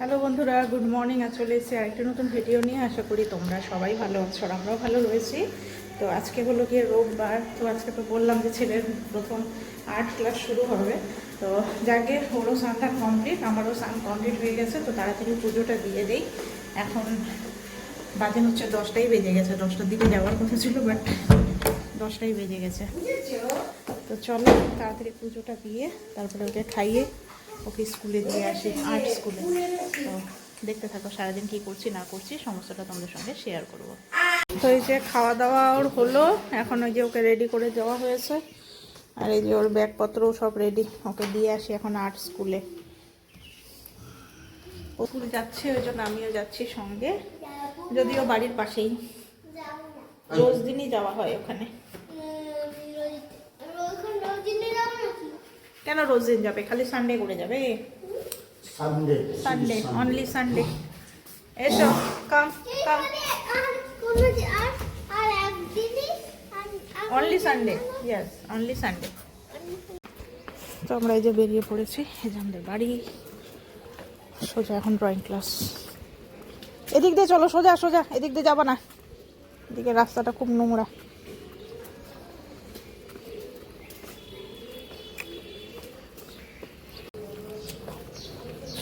Hello বন্ধুরা, good morning. চলে এসেছি আরেকটা নতুন ভিডিও নিয়ে। আশা করি তোমরা সবাই ভালো আছো আর আমরাও ভালো রয়েছি। তো আজকে হলো গিয়ে রোববার। তো আজকে তো বললাম যে ছেলের প্রথম আর্ট ক্লাস শুরু হবে। তো যাকে ওরও স্নানটা কমপ্লিট, আমারও স্নান কমপ্লিট হয়ে গেছে। তো তাড়াতাড়ি পুজোটা দিয়ে দেই। এখন বাজে হচ্ছে 10টাই বেজে গেছে। 10টার দিকে যাওয়ার কথা ছিল, বাট 10টাই বেজে গেছে। তো চলো তাড়াতাড়ি পুজোটা দিয়ে তারপরে ওকে খাইয়ে ওকে স্কুলে দিয়ে আসি, আর্ট স্কুলে। তো দেখতে থাকো সারাদিন কী করছি না করছি সমস্তটা তোমাদের সঙ্গে শেয়ার করব। তো এই যে খাওয়া দাওয়া ওর হলো, এখন ওই যে ওকে রেডি করে দেওয়া হয়েছে। আর এই যে ওর ব্যাগপত্রও সব রেডি, ওকে দিয়ে আসি এখন আর্ট স্কুলে। ও স্কুল যাচ্ছে, ওই জন্য আমিও যাচ্ছি সঙ্গে, যদিও বাড়ির পাশেই, রোজ দিনই যাওয়া হয় ওখানে। কেন রোজ দিন যাবে? খালি সানডে করে যাবে? Sunday, only Sunday. এসো, come come, only Sunday, yes only Sunday. তো আমরা এই যে বেরিয়ে পড়েছি, এই যে আমাদের বাড়ি। সোজা এখন ড্রয়িং ক্লাস। এদিক দিয়ে চলো, সোজা সোজা, এদিক দিয়ে যাবো না, এদিকে রাস্তাটা খুব নোংরা।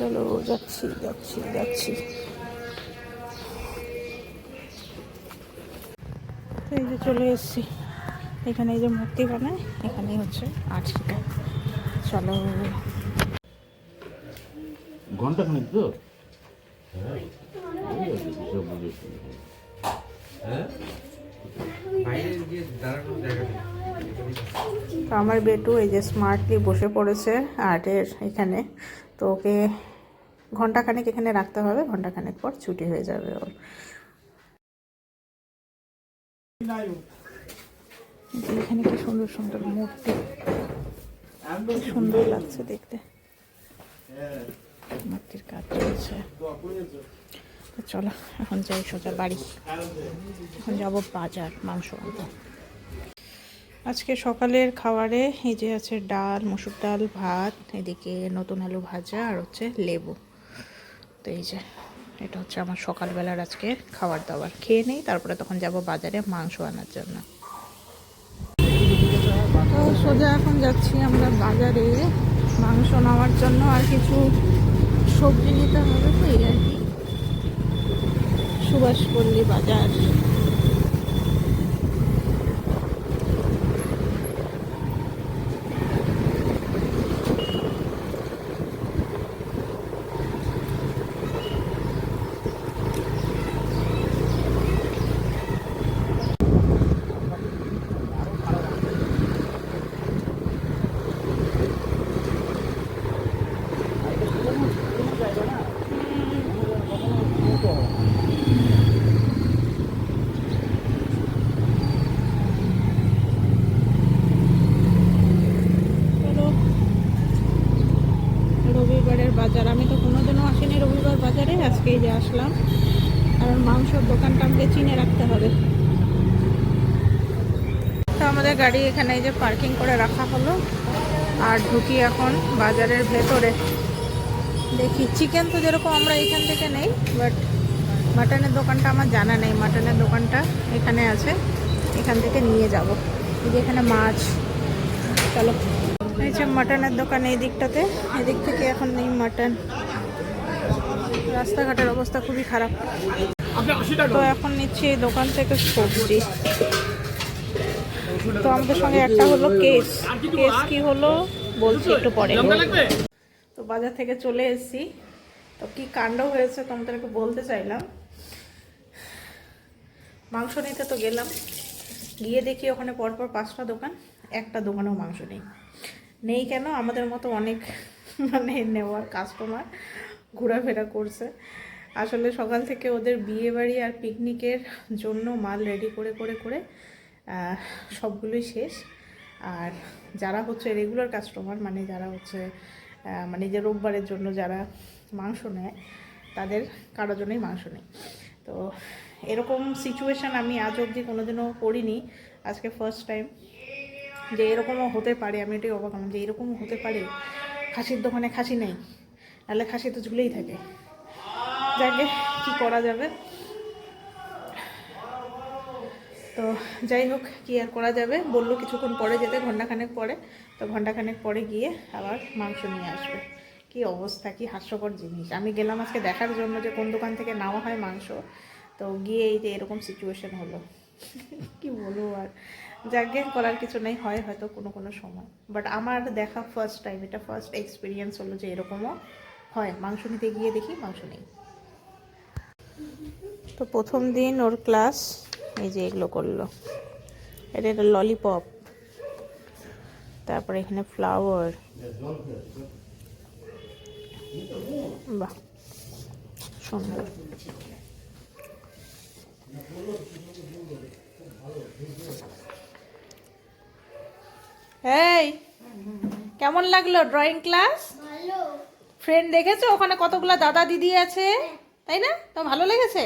চলো যাচ্ছি যাচ্ছি যাচ্ছি। এই যে চলে এসেছি এখানে, এই যে মূর্তি বানায় এখানেই হচ্ছে আর্ট শেখায়। চলো। ঘন্টা খানিক তো তো আমার বেটু এই যে স্মার্টলি বসে পড়েছে আর্টের এখানে। তো ওকে ঘন্টাখানেক এখানে রাখতে হবে, ঘন্টাখানেক পর ছুটি হয়ে যাবে ওর। এখানে কি সুন্দর সুন্দর মূর্তি, সুন্দর লাগছে দেখতে। মূর্তির কাজ চলছে। তো চলো এখন যাই সোজা বাড়ি। এখন যাবো বাজার, মাংস আনতে। আজকে সকালের খাবারে এই যে আছে ডাল, মসুর ডাল, ভাত, এদিকে নতুন আলু ভাজা আর হচ্ছে লেবু। তো এই যে এটা হচ্ছে আমার সকালবেলার আজকে খাবার দাবার। খেয়ে নেই, তারপরে তখন যাব বাজারে মাংস আনার জন্য। তো সোজা এখন যাচ্ছি আমরা বাজারে মাংস নেওয়ার জন্য, আর কিছু সবজি নিতে হবে। তো এই আর কি, সুভাষপল্লী বাজার। রবিবারের বাজার, আমি তো কোনোদিনও আসিনি রবিবার বাজারে, আজকেই যে আসলাম। কারণ মাংসর দোকানটা আমাকে চিনে রাখতে হবে। তো আমাদের গাড়ি এখানে এই যে পার্কিং করে রাখা হলো, আর ঢুকি এখন বাজারের ভেতরে। দেখি চিকেন তো যেরকম আমরা এখান থেকে নেই, বাট মাটনের দোকানটা আমার জানা নেই। মাটনের দোকানটা এখানে আছে, এখান থেকে নিয়ে যাব। এই যে এখানে মাছ। চলো, এই যে মাটনের দোকান এই দিকটাতে, এদিক থেকে এখন নেই মাটন। রাস্তাঘাটের অবস্থা খুবই খারাপ। তো এখন নিচ্ছি এই দোকান থেকে সবজি। তো আমাদের সঙ্গে একটা হলো কেস। কেস কি হলো বলছি একটু পরে। তো বাজার থেকে চলে এসেছি। তো কি কাণ্ড হয়েছে তোমাদেরকে বলতে চাইলাম। মাংস নিতে তো গেলাম, গিয়ে দেখি ওখানে পরপর 5টা দোকান, একটা দোকানেও মাংস নেই। নেই কেন? আমাদের মতো অনেক মানে নেওয়ার কাস্টমার ঘোরাফেরা করছে। আসলে সকাল থেকে ওদের বিয়ে বাড়ি আর পিকনিকের জন্য মাল রেডি করে করে করে সবগুলোই শেষ। আর যারা হচ্ছে রেগুলার কাস্টমার, মানে যারা হচ্ছে মানে যে রোববারের জন্য যারা মাংস নেয়, তাদের কারোর জন্যই মাংস নেই। তো এরকম সিচুয়েশান আমি আজ অবধি কোনোদিনও পড়িনি, আজকে ফার্স্ট টাইম যে এরকমও হতে পারে। আমি এটাই অবাক হলাম যে এরকমও হতে পারে। খাসির দোকানে খাসি নেই, নাহলে খাসি তো ঝুলেই থাকে। যাকে কি করা যাবে। তো যাই হোক, কি আর করা যাবে, বললো কিছুক্ষণ পরে যেতে, ঘন্টাখানেক পরে। তো ঘন্টাখানেক পরে গিয়ে আবার মাংস নিয়ে আসবে। কি অবস্থা, কি হাস্যকর জিনিস। আমি গেলাম আজকে দেখার জন্য যে কোন দোকান থেকে নেওয়া হয় মাংস, তো গিয়ে এই যে এরকম সিচুয়েশন হলো। কি বলবো আর, যাকে করার কিছু নেই, হয় হয়তো কোনো কোনো সময়। বাট আমার দেখা ফার্স্ট টাইম, এটা ফার্স্ট এক্সপিরিয়েন্স হলো যে এরকমও হয়। মাংস নিতে গিয়ে দেখি মাংস নেই। তো প্রথম দিন ওর ক্লাস এই যে এগুলো করলো। এটা ললিপপ, তারপরে এখানে ফ্লাওয়ার, বাহ সুন্দর। এই কেমন লাগলো ড্রয়িং ক্লাস? ফ্রেন্ড দেখেছো ওখানে কতগুলো দাদা দিদি আছে, তাই না? তো ভালো লেগেছে?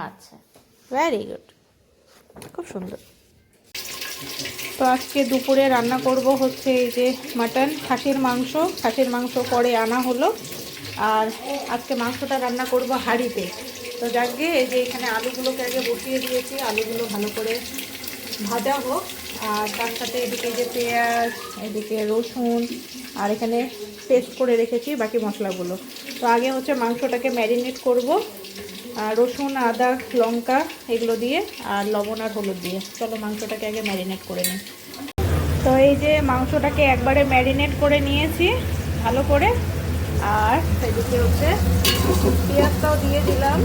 আচ্ছা, ভেরি গুড, খুব সুন্দর। তো আজকে দুপুরে রান্না করব হচ্ছে এই যে মাটন, খাসির মাংস। খাসির মাংস পরে আনা হলো, আর আজকে মাংসটা রান্না করব হাঁড়িতে। তো যাকে এই যে এখানে আলুগুলোকে আগে বসিয়ে দিয়েছি, আলুগুলো ভালো করে ভাজা হোক। আর তার সাথে এদিকে যে পেঁয়াজ, এদিকে রসুন, আর এখানে পেস্ট করে রেখেছি বাকি মশলাগুলো। তো আগে হচ্ছে মাংসটাকে ম্যারিনেট করব, আর রসুন, আদা, লঙ্কা এগুলো দিয়ে, আর লবণ আর হলুদ দিয়ে। চলো মাংসটাকে আগে ম্যারিনেট করে নিই। তো এই যে মাংসটাকে একবারে ম্যারিনেট করে নিয়েছি ভালো করে। আর এদিকে হচ্ছে পেঁয়াজটাও দিয়ে দিলাম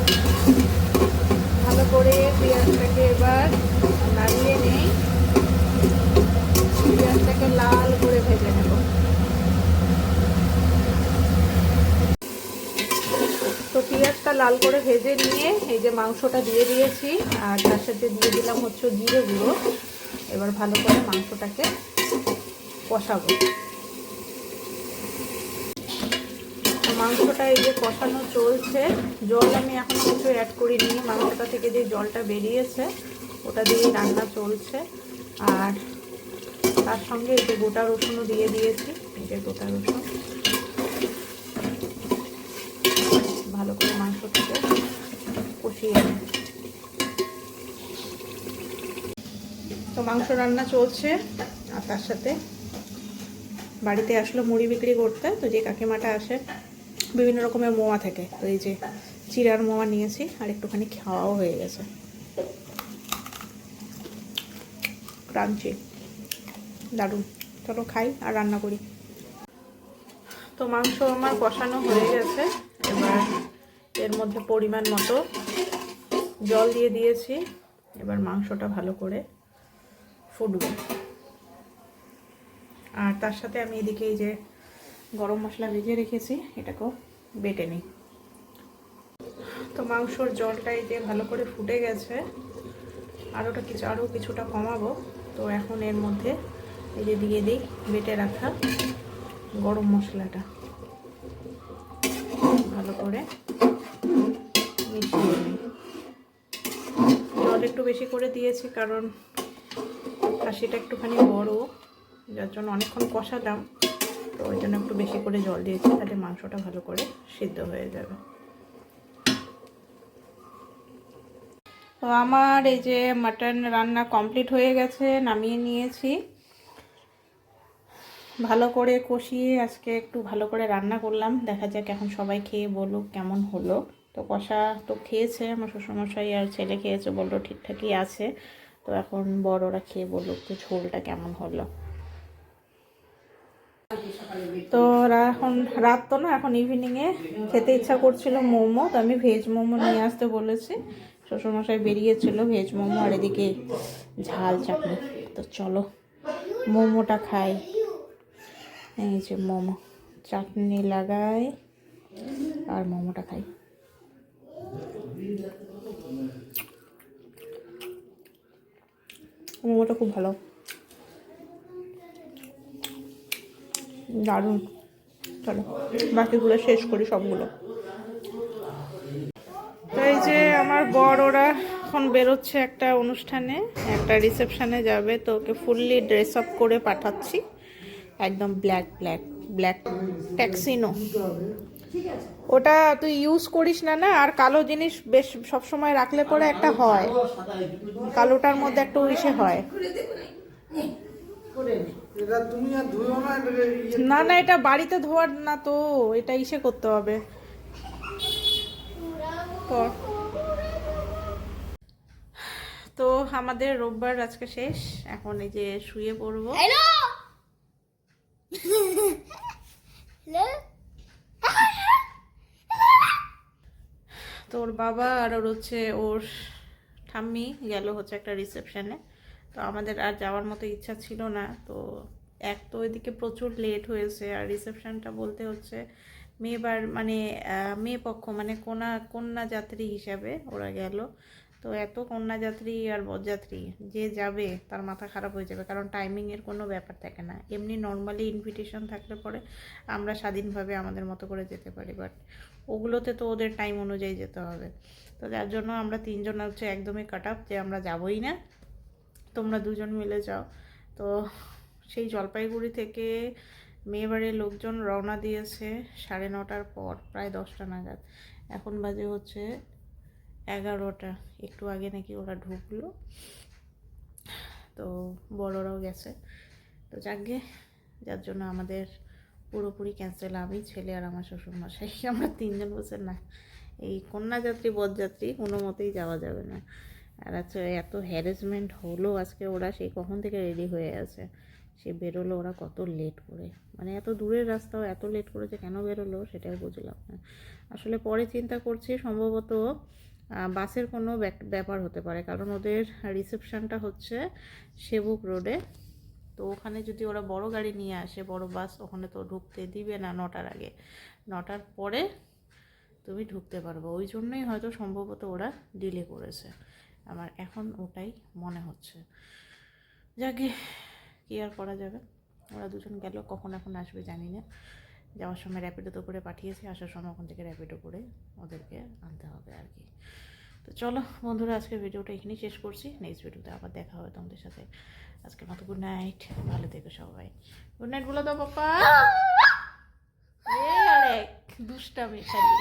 ভালো করে। পেঁয়াজটাকে এবার নাড়িয়ে নেই, পেঁয়াজটাকে লাল করে ভেজে নেব। তো পেঁয়াজটা লাল করে ভেজে নিয়ে এই যে মাংসটা দিয়ে দিয়েছি, আর তার সাথে দিয়ে দিলাম হচ্ছে জিরে গুঁড়ো। এবার ভালো করে মাংসটাকে কষাবো। মাংসটা এই যে কষানো চলছে, জল আমি এখন কিছু অ্যাড করিনি। মাংসটা থেকে যে জলটা বেরিয়েছে ওটা দিয়েই রান্না চলছে। আর তার সঙ্গে এই যে গোটা রসুনও দিয়ে দিয়েছি, এই যে গোটা রসুন। ভালো করে মাংসটাকে কষিয়ে নিই। তো মাংস রান্না চলছে, আর তার সাথে বাড়িতে আসলো মুড়ি বিক্রি করতে। তো যে কাকিমাটা আসে বিভিন্ন রকমের মোয়া থেকে, তো এই যে চিড়ার মোয়া নিয়েছি, আর একটুখানি খাওয়াও হয়ে গেছে। ক্রাঞ্চি, দারুণ। চলো খাই আর রান্না করি। তো মাংস আমার কষানো হয়ে গেছে। এবার এর মধ্যে পরিমাণ মতো জল দিয়ে দিয়েছি। এবার মাংসটা ভালো করে ফুটবে। আর তার সাথে আমি এদিকে এই যে গরম মশলা ভেজে রেখেছি, এটাকেও বেটে নিই। তো মাংসর জলটা এই যে ভালো করে ফুটে গেছে, আরও কিছুটা কমাবো। তো এখন এর মধ্যে এই যে দিয়ে দিই বেটে রাখা গরম মশলাটা, ভালো করে মিশিয়ে নিই। জল একটু বেশি করে দিয়েছি কারণ খাসিটা একটুখানি বড়, যার জন্য অনেকক্ষণ কষালাম। তো ওই জন্য একটু বেশি করে জল দিয়েছি, তাতে মাংসটা ভালো করে সিদ্ধ হয়ে যাবে। তো আমার এই যে মাটন রান্না কমপ্লিট হয়ে গেছে, নামিয়ে নিয়েছি। ভালো করে কষিয়ে আজকে একটু ভালো করে রান্না করলাম। দেখা যাক এখন সবাই খেয়ে বলুক কেমন হলো। তো কষা তো খেয়েছে, আমার শ্বশুরমশাই আর ছেলে খেয়েছে, বললো ঠিকঠাকই আছে। তো এখন বড়রা খেয়ে বলুক যে ঝোলটা কেমন হলো। তো এখন রাত তো না, এখন ইভিনিংয়ে খেতে ইচ্ছা করছিল মোমো। তো আমি ভেজ মোমো নিয়ে আসতে বলেছি, শ্বশুরমশাই বেরিয়েছিল ভেজ মোমো, আর এদিকে ঝাল চাটনি। তো চলো মোমোটা খাই। এই যে মোমো, চাটনি লাগাই আর মোমোটা খাই। মোমোটা খুব ভালো, দারুণ। চলো বাকিগুলো শেষ করি সবগুলো। তো এই যে আমার বর ওরা এখন বেরোচ্ছে একটা অনুষ্ঠানে, একটা রিসেপশনে যাবে। তো ওকে ফুললি ড্রেস আপ করে পাঠাচ্ছি, একদম ব্ল্যাক ট্যাক্সিনো। ওটা তুই ইউজ করিস না না, আর কালো জিনিস বেশ সব সময় রাখলে পরে একটা হয়, কালোটার মধ্যে একটা ইসে হয়। এটা তুমি আর ধুয়ো না, এটা না না, এটা বাড়িতে ধোয়ার না তো, এটা ইসে করতে হবে। কর। তো আমাদের রোববার আজকে শেষ, এখন এই যে শুয়ে পড়বো। হ্যালো তোর বাবা আর ওর হচ্ছে ওর ঠাম্মি গেল হচ্ছে একটা রিসেপশনে। তো আমাদের আর যাওয়ার মতো ইচ্ছা ছিল না। তো এক তো ওইদিকে প্রচুর লেট হয়েছে, আর রিসেপশনটা বলতে হচ্ছে মেয়েবার মানে মেয়ে পক্ষ মানে কন্যা যাত্রী হিসাবে ওরা গেল। তো এত কন্যা যাত্রী আর বরযাত্রী যে যাবে তার মাথা খারাপ হয়ে যাবে, কারণ টাইমিংয়ের কোনো ব্যাপার থাকে না। এমনি নর্মালি ইনভিটেশন থাকলে পরে আমরা স্বাধীনভাবে আমাদের মতো করে যেতে পারি, বাট ওগুলোতে তো ওদের টাইম অনুযায়ী যেতে হবে। তো যার জন্য আমরা তিনজন হচ্ছে একদমই কাট আপ যে আমরা যাবই না, তোমরা দুজন মিলে যাও। তো সেই জলপাইগুড়ি থেকে মেয়েবাড়ির লোকজন রওনা দিয়েছে 9:30টার পর, প্রায় 10টা নাগাদ। এখন বাজে হচ্ছে 11টা, একটু আগে নাকি ওরা ঢুকলো। তো বড়রাও গেছে। তো যাকগে, যার জন্য আমাদের পুরোপুরি ক্যান্সেল। আমি, ছেলে আর আমার শ্বশুরমশাই, আমরা তিনজন বলছে না, এই কন্যাযাত্রী বরযাত্রী কোনো মতেই যাওয়া যাবে না। আর আচ্ছা, এত হ্যারাসমেন্ট হলো আজকে, ওরা সেই কখন থেকে রেডি হয়ে আছে, সে বেরোলো ওরা কত লেট করে, মানে এত দূরের রাস্তাও এত লেট করেছে, কেন বেরোলো সেটাই বুঝলাম না। আসলে পরে চিন্তা করছি সম্ভবত বাসের কোনো ব্যাপার হতে পারে, কারণ ওদের রিসেপশনটা হচ্ছে সেবক রোডে। তো ওখানে যদি ওরা বড় গাড়ি নিয়ে আসে, বড় বাস, ওখানে তো ঢুকতে দিবে না 9টার আগে, 9টার পরে তুমি ঢুকতে পারবো। ওই জন্যই হয়তো সম্ভবত ওরা ডিলে করেছে, আমার এখন ওটাই মনে হচ্ছে। যাকে কি আর করা যাবে, ওরা দুজন গেল, কখন এখন আসবে জানি না। যাওয়ার সময় র্যাপিডোতে করে পাঠিয়েছি, আসার সময় ওখান থেকে র্যাপিডো করে ওদেরকে আনতে হবে আর কি। তো চলো বন্ধুরা, আজকে ভিডিওটা এখানেই শেষ করছি, নেক্সট ভিডিওতে আবার দেখা হবে তোমাদের সাথে। আজকের মতো গুড নাইট, ভালো থেকো সবাই। গুড নাইট বলো তো পাপা। এই আরে দুষ্টামি খালি।